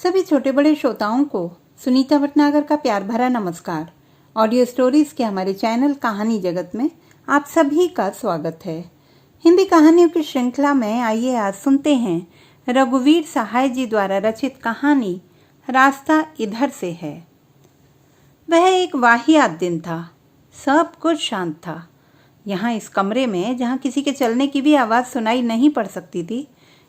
सभी छोटे बड़े श्रोताओं को सुनीता भटनागर का प्यार भरा नमस्कार। ऑडियो स्टोरीज के हमारे चैनल कहानी जगत में आप सभी का स्वागत है। हिंदी कहानियों की श्रृंखला में आइए आज सुनते हैं रघुवीर सहाय जी द्वारा रचित कहानी रास्ता इधर से है। वह एक वाहियात दिन था। सब कुछ शांत था। यहाँ इस कमरे में जहाँ किसी के चलने की भी आवाज़ सुनाई नहीं पड़ सकती थी,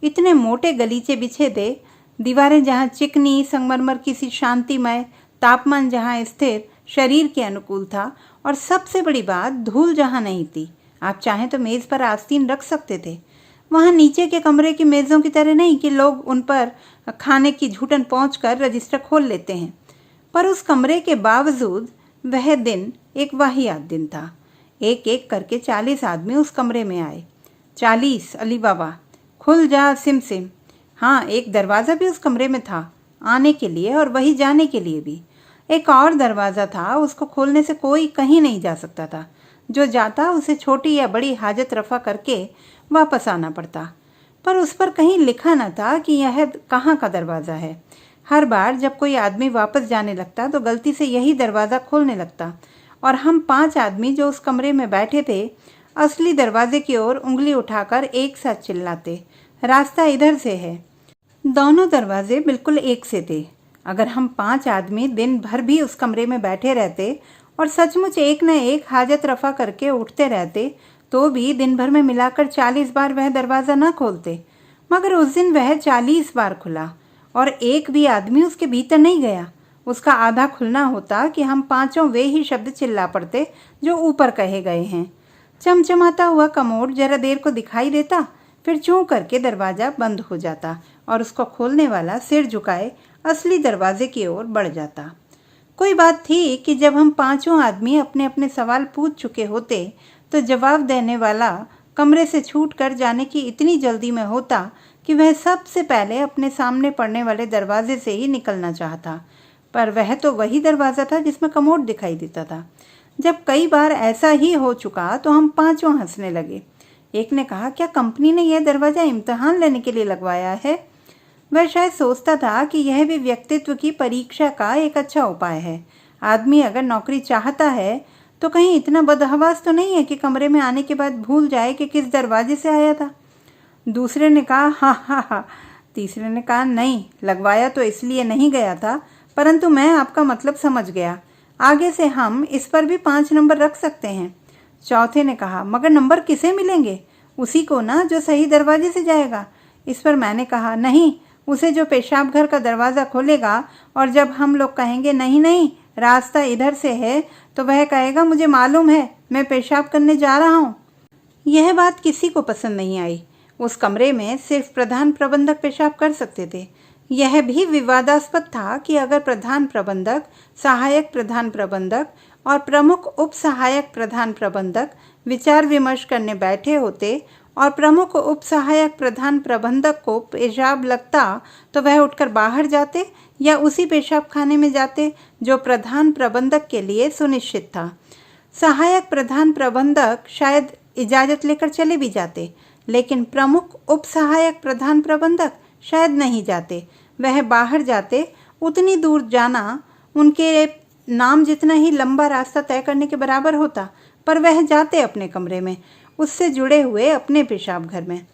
इतने मोटे गलीचे बिछे थे, दीवारें जहाँ चिकनी संगमरमर की सी शांतिमय, तापमान जहाँ स्थिर शरीर के अनुकूल था, और सबसे बड़ी बात धूल जहाँ नहीं थी। आप चाहें तो मेज़ पर आस्तीन रख सकते थे। वहाँ नीचे के कमरे की मेज़ों की तरह नहीं कि लोग उन पर खाने की झूठन पहुँचकर रजिस्टर खोल लेते हैं। पर उस कमरे के बावजूद वह दिन एक वाहियात दिन था। एक एक करके 40 आदमी उस कमरे में आए। 40 अली बाबा, खुल जा सिम सिम। हाँ, एक दरवाज़ा भी उस कमरे में था, आने के लिए और वही जाने के लिए भी। एक और दरवाज़ा था, उसको खोलने से कोई कहीं नहीं जा सकता था। जो जाता उसे छोटी या बड़ी हाजत रफ़ा करके वापस आना पड़ता। पर उस पर कहीं लिखा न था कि यह कहाँ का दरवाज़ा है। हर बार जब कोई आदमी वापस जाने लगता तो गलती से यही दरवाज़ा खोलने लगता, और हम 5 आदमी जो उस कमरे में बैठे थे असली दरवाजे की ओर उंगली उठाकर एक साथ चिल्लाते, रास्ता इधर से है। दोनों दरवाजे बिल्कुल एक से थे। अगर हम 5 आदमी दिन भर भी उस कमरे में बैठे रहते और सचमुच एक न एक हाजत रफ़ा करके उठते रहते तो भी दिन भर में मिलाकर 40 बार वह दरवाज़ा न खोलते। मगर उस दिन वह 40 बार खुला और एक भी आदमी उसके भीतर नहीं गया। उसका आधा खुलना होता कि हम पांचों वे ही शब्द चिल्ला पड़ते जो ऊपर कहे गए हैं। चमचमाता हुआ कमोड जरा देर को दिखाई देता, फिर चूं करके दरवाज़ा बंद हो जाता और उसको खोलने वाला सिर झुकाए असली दरवाजे की ओर बढ़ जाता। कोई बात थी कि जब हम पांचों आदमी अपने अपने सवाल पूछ चुके होते तो जवाब देने वाला कमरे से छूट कर जाने की इतनी जल्दी में होता कि वह सबसे पहले अपने सामने पड़ने वाले दरवाजे से ही निकलना चाहता। पर वह तो वही दरवाज़ा था जिसमें कमोड दिखाई देता था। जब कई बार ऐसा ही हो चुका तो हम पांचों हंसने लगे। एक ने कहा, क्या कंपनी ने यह दरवाज़ा इम्तिहान लेने के लिए लगवाया है? वह शायद सोचता था कि यह भी व्यक्तित्व की परीक्षा का एक अच्छा उपाय है। आदमी अगर नौकरी चाहता है तो कहीं इतना बदहवास तो नहीं है कि कमरे में आने के बाद भूल जाए कि किस दरवाजे से आया था। दूसरे ने कहा, हाँ हाँ हाँ। तीसरे ने कहा, नहीं, लगवाया तो इसलिए नहीं गया था, परंतु मैं आपका मतलब समझ गया। आगे से हम इस पर भी 5 नंबर रख सकते हैं। चौथे ने कहा, मगर नंबर किसे मिलेंगे? उसी को ना जो सही दरवाजे से जाएगा। इस पर मैंने कहा, नहीं, उसे जो पेशाब घर का दरवाज़ा खोलेगा, और जब हम लोग कहेंगे नहीं नहीं रास्ता इधर से है तो वह कहेगा, मुझे मालूम है, मैं पेशाब करने जा रहा हूँ। यह बात किसी को पसंद नहीं आई। उस कमरे में सिर्फ प्रधान प्रबंधक पेशाब कर सकते थे। यह भी विवादास्पद था कि अगर प्रधान प्रबंधक, सहायक प्रधान प्रबंधक और प्रमुख उप सहायक प्रधान प्रबंधक विचार विमर्श करने बैठे होते और प्रमुख उप सहायक प्रधान प्रबंधक को पेशाब लगता तो वह उठकर बाहर जाते या उसी पेशाब खाने में जाते जो प्रधान प्रबंधक के लिए सुनिश्चित था। सहायक प्रधान प्रबंधक शायद इजाज़त लेकर चले भी जाते, लेकिन प्रमुख उप सहायक प्रधान प्रबंधक शायद नहीं जाते। वह बाहर जाते। उतनी दूर जाना उनके नाम जितना ही लंबा रास्ता तय करने के बराबर होता, पर वह जाते अपने कमरे में, उससे जुड़े हुए अपने पेशाब घर में।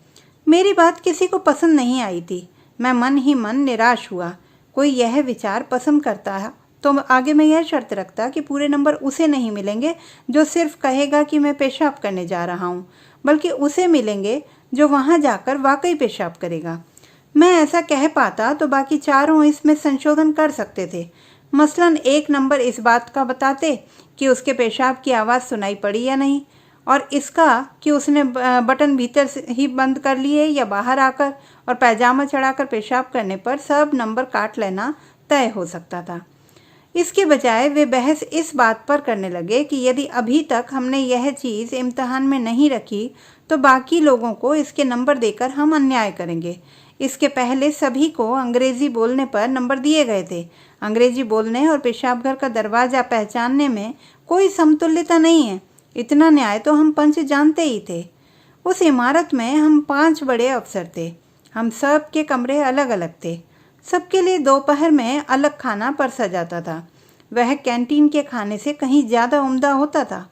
मेरी बात किसी को पसंद नहीं आई थी। मैं मन ही मन निराश हुआ। कोई यह विचार पसंद करता है तो आगे मैं यह शर्त रखता कि पूरे नंबर उसे नहीं मिलेंगे जो सिर्फ कहेगा कि मैं पेशाब करने जा रहा हूँ, बल्कि उसे मिलेंगे जो वहाँ जाकर वाकई पेशाब करेगा। मैं ऐसा कह पाता तो बाकी चारों इसमें संशोधन कर सकते थे। मसलन 1 नंबर इस बात का बताते कि उसके पेशाब की आवाज़ सुनाई पड़ी या नहीं, और इसका कि उसने बटन भीतर से ही बंद कर लिए या बाहर आकर और पैजामा चढ़ाकर पेशाब करने पर सब नंबर काट लेना तय हो सकता था। इसके बजाय वे बहस इस बात पर करने लगे कि यदि अभी तक हमने यह चीज़ इम्तिहान में नहीं रखी तो बाकी लोगों को इसके नंबर देकर हम अन्याय करेंगे। इसके पहले सभी को अंग्रेज़ी बोलने पर नंबर दिए गए थे। अंग्रेज़ी बोलने और पेशाब घर का दरवाज़ा पहचानने में कोई समतुल्यता नहीं है। इतना न्याय तो हम पंच जानते ही थे। उस इमारत में हम 5 बड़े अफसर थे। हम सब के कमरे अलग अलग थे। सबके लिए दोपहर में अलग खाना परसा जाता था। वह कैंटीन के खाने से कहीं ज़्यादा उम्दा होता था।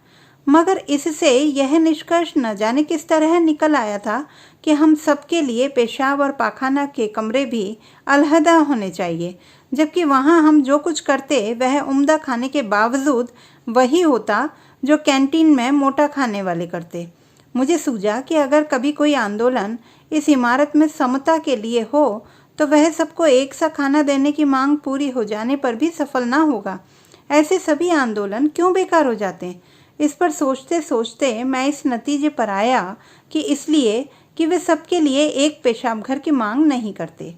मगर इससे यह निष्कर्ष न जाने किस तरह निकल आया था कि हम सबके लिए पेशाब और पाखाना के कमरे भी अलहदा होने चाहिए, जबकि वहाँ हम जो कुछ करते वह उम्दा खाने के बावजूद वही होता जो कैंटीन में मोटा खाने वाले करते। मुझे सूझा कि अगर कभी कोई आंदोलन इस इमारत में समता के लिए हो तो वह सबको एक सा खाना देने की मांग पूरी हो जाने पर भी सफल ना होगा। ऐसे सभी आंदोलन क्यों बेकार हो जाते हैं? इस पर सोचते सोचते मैं इस नतीजे पर आया कि इसलिए कि वे सबके लिए एक पेशाब घर की मांग नहीं करते।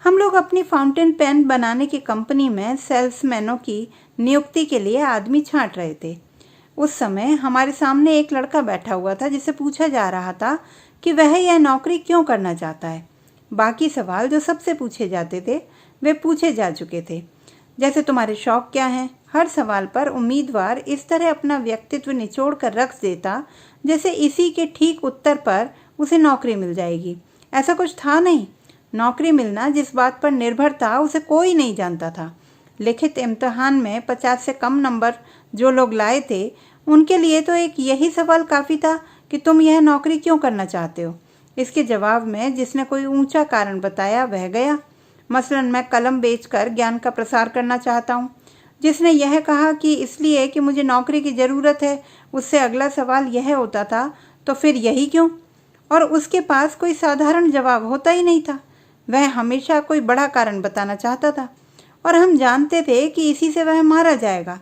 हम लोग अपनी फाउंटेन पेन बनाने की कंपनी में सेल्समैनों की नियुक्ति के लिए आदमी छांट रहे थे। उस समय हमारे सामने एक लड़का बैठा हुआ था जिसे पूछा जा रहा था कि वह यह नौकरी क्यों करना चाहता है। बाकी सवाल जो सबसे पूछे जाते थे वे पूछे जा चुके थे, जैसे तुम्हारे शौक क्या हैं। हर सवाल पर उम्मीदवार इस तरह अपना व्यक्तित्व निचोड़ कर रख देता जैसे इसी के ठीक उत्तर पर उसे नौकरी मिल जाएगी। ऐसा कुछ था नहीं। नौकरी मिलना जिस बात पर निर्भर था उसे कोई नहीं जानता था। लिखित इम्तिहान में 50 से कम नंबर जो लोग लाए थे उनके लिए तो एक यही सवाल काफ़ी था कि तुम यह नौकरी क्यों करना चाहते हो। इसके जवाब में जिसने कोई ऊंचा कारण बताया वह गया। मसलन मैं कलम बेचकर ज्ञान का प्रसार करना चाहता हूँ। जिसने यह कहा कि इसलिए कि मुझे नौकरी की ज़रूरत है, उससे अगला सवाल यह होता था तो फिर यही क्यों, और उसके पास कोई साधारण जवाब होता ही नहीं था। वह हमेशा कोई बड़ा कारण बताना चाहता था और हम जानते थे कि इसी से वह मारा जाएगा।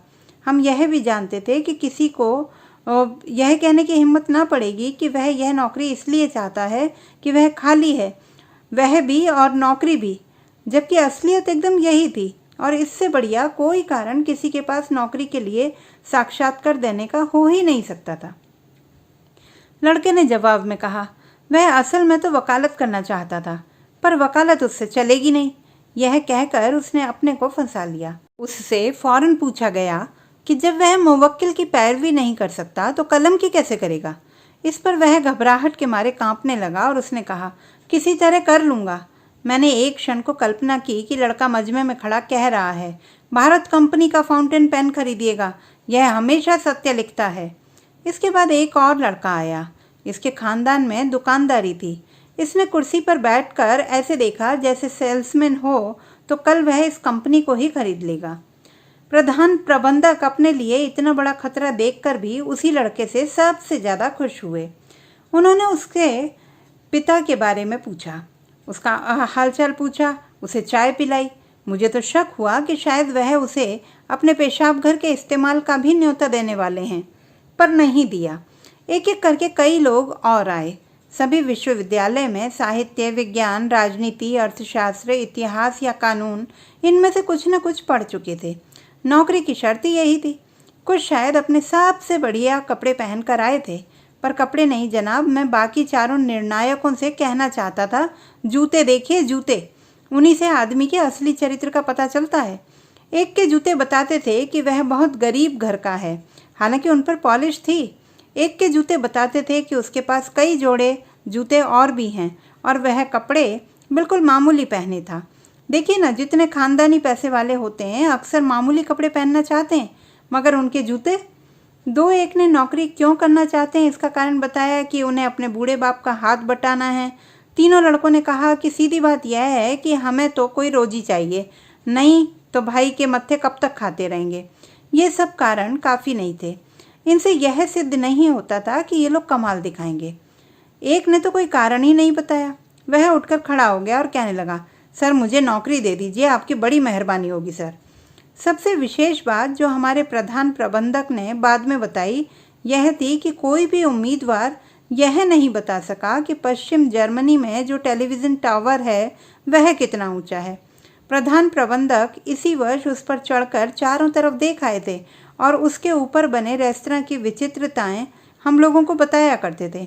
हम यह भी जानते थे कि किसी को यह कहने की हिम्मत ना पड़ेगी कि वह यह नौकरी इसलिए चाहता है कि वह खाली है, वह भी और नौकरी भी, जबकि असलियत एकदम यही थी और इससे बढ़िया कोई कारण किसी के पास नौकरी के लिए साक्षात्कार देने का हो ही नहीं सकता था। लड़के ने जवाब में कहा, वह असल में तो वकालत करना चाहता था, पर वकालत उससे चलेगी नहीं। यह कहकर उसने अपने को फंसा लिया। उससे फौरन पूछा गया कि जब वह मुवक्किल की पैरवी नहीं कर सकता तो कलम की कैसे करेगा। इस पर वह घबराहट के मारे कांपने लगा और उसने कहा, किसी तरह कर लूँगा। मैंने एक क्षण को कल्पना की कि लड़का मजमे में खड़ा कह रहा है, भारत कंपनी का फाउंटेन पेन खरीदिएगा, यह हमेशा सत्य लिखता है। इसके बाद एक और लड़का आया। इसके खानदान में दुकानदारी थी। इसने कुर्सी पर बैठकर ऐसे देखा जैसे सेल्समैन हो तो कल वह इस कंपनी को ही खरीद लेगा। प्रधान प्रबंधक अपने लिए इतना बड़ा खतरा देखकर भी उसी लड़के से सबसे ज़्यादा खुश हुए। उन्होंने उसके पिता के बारे में पूछा, उसका हालचाल पूछा, उसे चाय पिलाई। मुझे तो शक हुआ कि शायद वह उसे अपने पेशाब घर के इस्तेमाल का भी न्योता देने वाले हैं, पर नहीं दिया। एक एक करके कई लोग और आए। सभी विश्वविद्यालय में साहित्य, विज्ञान, राजनीति, अर्थशास्त्र, इतिहास या कानून, इनमें से कुछ न कुछ पढ़ चुके थे। नौकरी की शर्त ही यही थी। कुछ शायद अपने सबसे बढ़िया कपड़े पहन कर आए थे, पर कपड़े नहीं जनाब, मैं बाकी चारों निर्णायकों से कहना चाहता था, जूते देखिए, जूते। उन्हीं से आदमी के असली चरित्र का पता चलता है। एक के जूते बताते थे कि वह बहुत गरीब घर का है, हालांकि उन पर पॉलिश थी। एक के जूते बताते थे कि उसके पास कई जोड़े जूते और भी हैं और वह कपड़े बिल्कुल मामूली पहने था। देखिए ना, जितने खानदानी पैसे वाले होते हैं अक्सर मामूली कपड़े पहनना चाहते हैं, मगर उनके जूते। दो एक ने नौकरी क्यों करना चाहते हैं इसका कारण बताया कि उन्हें अपने बूढ़े बाप का हाथ बटाना है। तीनों लड़कों ने कहा कि सीधी बात यह है कि हमें तो कोई रोजी चाहिए, नहीं तो भाई के मत्थे कब तक खाते रहेंगे। ये सब कारण काफ़ी नहीं थे। इनसे यह सिद्ध नहीं होता था कि ये लोग कमाल दिखाएंगे। एक ने तो कोई कारण ही नहीं बताया। वह उठकर खड़ा हो गया और कहने लगा, सर मुझे नौकरी दे दीजिए, आपकी बड़ी मेहरबानी होगी सर। सबसे विशेष बात जो हमारे प्रधान प्रबंधक ने बाद में बताई यह थी कि कोई भी उम्मीदवार यह नहीं बता सका कि पश्चिम जर्मनी में जो टेलीविज़न टावर है वह कितना ऊंचा है। प्रधान प्रबंधक इसी वर्ष उस पर चढ़कर चारों तरफ देख आए थे और उसके ऊपर बने रेस्तरां की विचित्रताएं हम लोगों को बताया करते थे।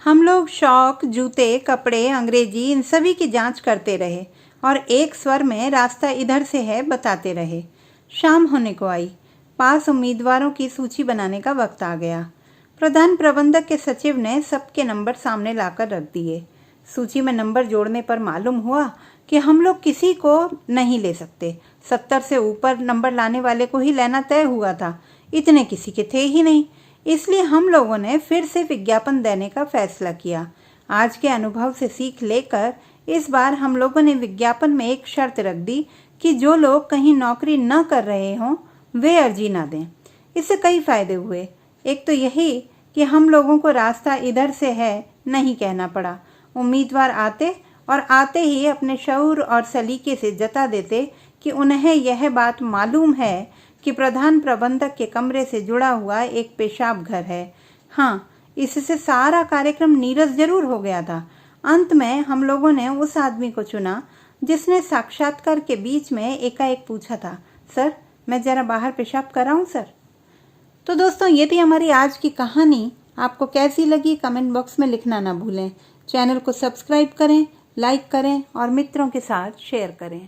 हम लोग शौक, जूते, कपड़े, अंग्रेजी, इन सभी की जांच करते रहे और एक स्वर में रास्ता इधर से है बताते रहे। शाम होने को आई। पास उम्मीदवारों की सूची बनाने का वक्त आ गया। प्रधान प्रबंधक के सचिव ने सबके नंबर सामने लाकर रख दिए। सूची में नंबर जोड़ने पर मालूम हुआ कि हम लोग किसी को नहीं ले सकते। 70 से ऊपर नंबर लाने वाले को ही लेना तय हुआ था, इतने किसी के थे ही नहीं। इसलिए हम लोगों ने फिर से विज्ञापन देने का फैसला किया। आज के अनुभव से सीख लेकर इस बार हम लोगों ने विज्ञापन में एक शर्त रख दी कि जो लोग कहीं नौकरी न कर रहे हों वे अर्जी ना दें। इससे कई फायदे हुए। एक तो यही कि हम लोगों को रास्ता इधर से है नहीं कहना पड़ा। उम्मीदवार आते और आते ही अपने शऊर और सलीके से जता देते कि उन्हें यह बात मालूम है कि प्रधान प्रबंधक के कमरे से जुड़ा हुआ एक पेशाब घर है। हाँ, इससे सारा कार्यक्रम नीरस जरूर हो गया था। अंत में हम लोगों ने उस आदमी को चुना जिसने साक्षात्कार के बीच में एकाएक पूछा था, सर मैं जरा बाहर पेशाब कराऊं सर। तो दोस्तों, ये थी हमारी आज की कहानी। आपको कैसी लगी कमेंट बॉक्स में लिखना ना भूलें। चैनल को सब्सक्राइब करें, लाइक करें और मित्रों के साथ शेयर करें।